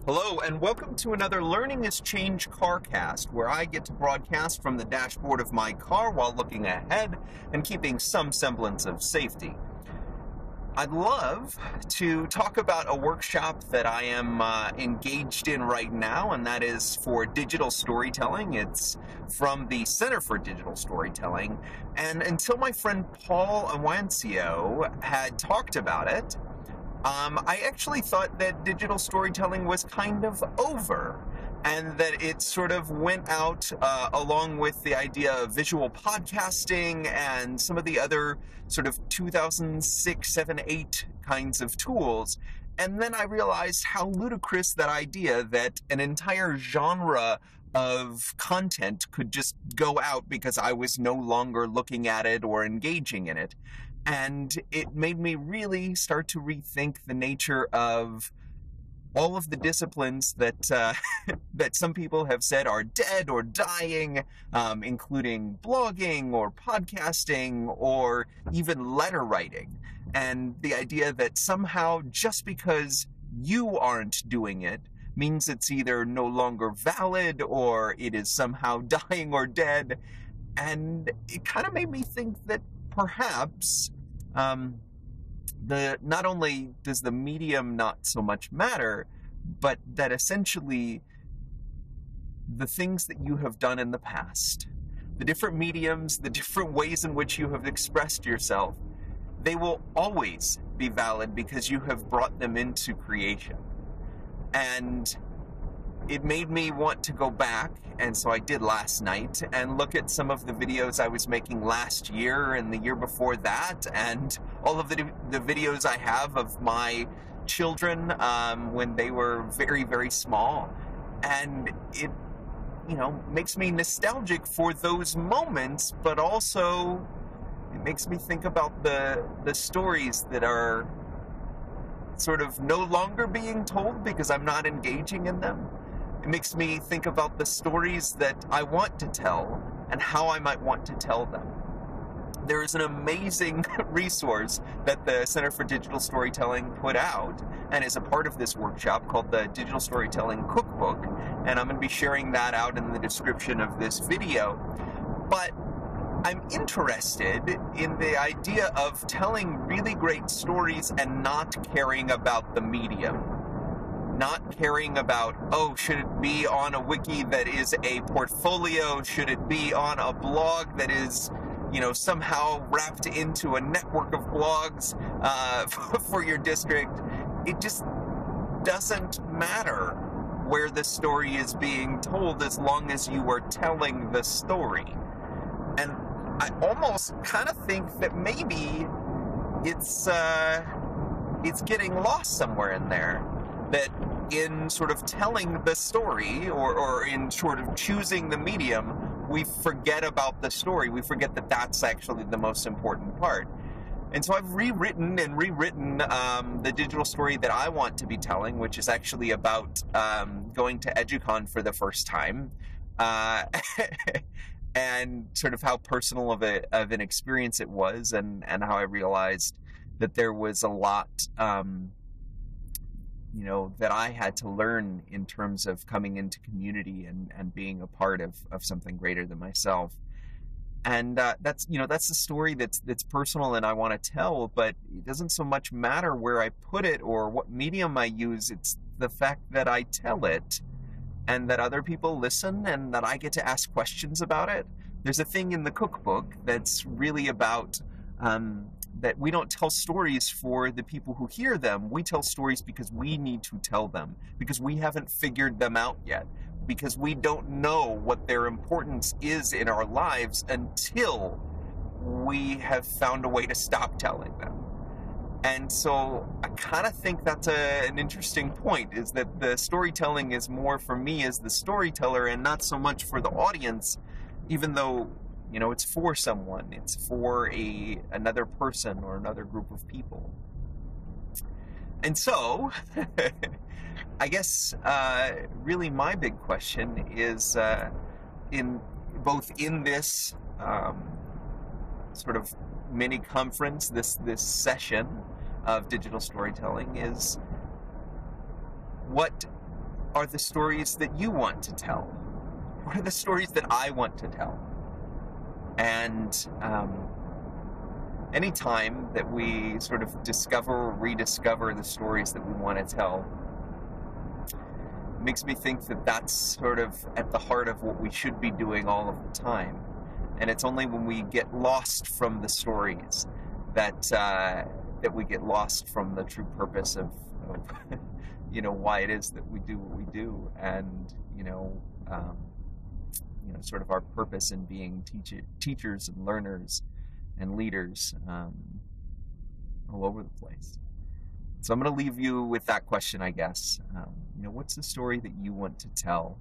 Hello, and welcome to another Learning is Change CarCast, where I get to broadcast from the dashboard of my car while looking ahead and keeping some semblance of safety. I'd love to talk about a workshop that I am engaged in right now, and that is for digital storytelling. It's from the Center for Digital Storytelling, and until my friend Paul Awancio had talked about it, I actually thought that digital storytelling was kind of over, and that it sort of went out along with the idea of visual podcasting and some of the other sort of 2006, 7, 8 kinds of tools. And then I realized how ludicrous that idea that an entire genre of content could just go out because I was no longer looking at it or engaging in it. And it made me really start to rethink the nature of all of the disciplines that that some people have said are dead or dying, including blogging or podcasting or even letter writing. And the idea that somehow just because you aren't doing it means it's either no longer valid or it is somehow dying or dead. And it kind of made me think that perhaps not only does the medium not so much matter, but that essentially the things that you have done in the past, the different mediums, the different ways in which you have expressed yourself, they will always be valid because you have brought them into creation. And it made me want to go back, and so I did last night, and look at some of the videos I was making last year and the year before that, and all of the videos I have of my children when they were very, very small. And it, makes me nostalgic for those moments, but also it makes me think about the stories that are sort of no longer being told because I'm not engaging in them. It makes me think about the stories that I want to tell and how I might want to tell them. There is an amazing resource that the Center for Digital Storytelling put out and is a part of this workshop called the Digital Storytelling Cookbook, and I'm going to be sharing that out in the description of this video. But I'm interested in the idea of telling really great stories and not caring about the medium. Not caring about, should it be on a wiki that is a portfolio? Should it be on a blog that is, somehow wrapped into a network of blogs for your district? It just doesn't matter where the story is being told as long as you are telling the story. And I almost kind of think that maybe it's getting lost somewhere in there. That in sort of telling the story or in sort of choosing the medium, we forget about the story. We forget that that's actually the most important part. And so I've rewritten the digital story that I want to be telling, which is actually about going to EduCon for the first time. And sort of how personal of an experience it was, and how I realized that there was a lot that I had to learn in terms of coming into community and being a part of something greater than myself. And that's the story that's personal and I want to tell, but it doesn't so much matter where I put it or what medium I use. It's the fact that I tell it and that other people listen and that I get to ask questions about it. There's a thing in the cookbook that's really about that we don't tell stories for the people who hear them. We tell stories because we need to tell them, because we haven't figured them out yet, because we don't know what their importance is in our lives until we have found a way to stop telling them. And so I kind of think that's an interesting point, is that the storytelling is more for me as the storyteller and not so much for the audience, even though it's for someone, it's for another person or another group of people. And so, I guess really my big question is in this sort of mini conference, this session of digital storytelling, is what are the stories that you want to tell? What are the stories that I want to tell? And anytime that we sort of discover or rediscover the stories that we want to tell, it makes me think that that's sort of at the heart of what we should be doing all of the time. And it's only when we get lost from the stories that we get lost from the true purpose of why it is that we do what we do, and sort of our purpose in being teachers and learners and leaders all over the place. So I'm going to leave you with that question, I guess. What's the story that you want to tell?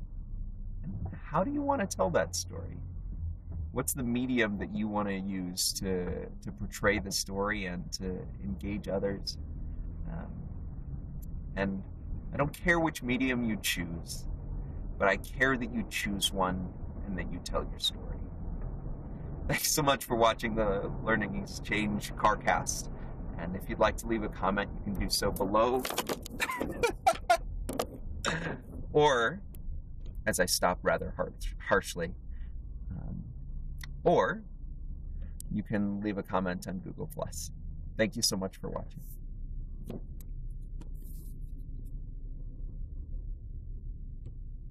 And how do you want to tell that story? What's the medium that you want to use to portray the story and to engage others? And I don't care which medium you choose, but I care that you choose one and that you tell your story. Thanks so much for watching the Learning Exchange CarCast. And if you'd like to leave a comment, you can do so below. Or, as I stop rather harshly, or you can leave a comment on Google+. Thank you so much for watching.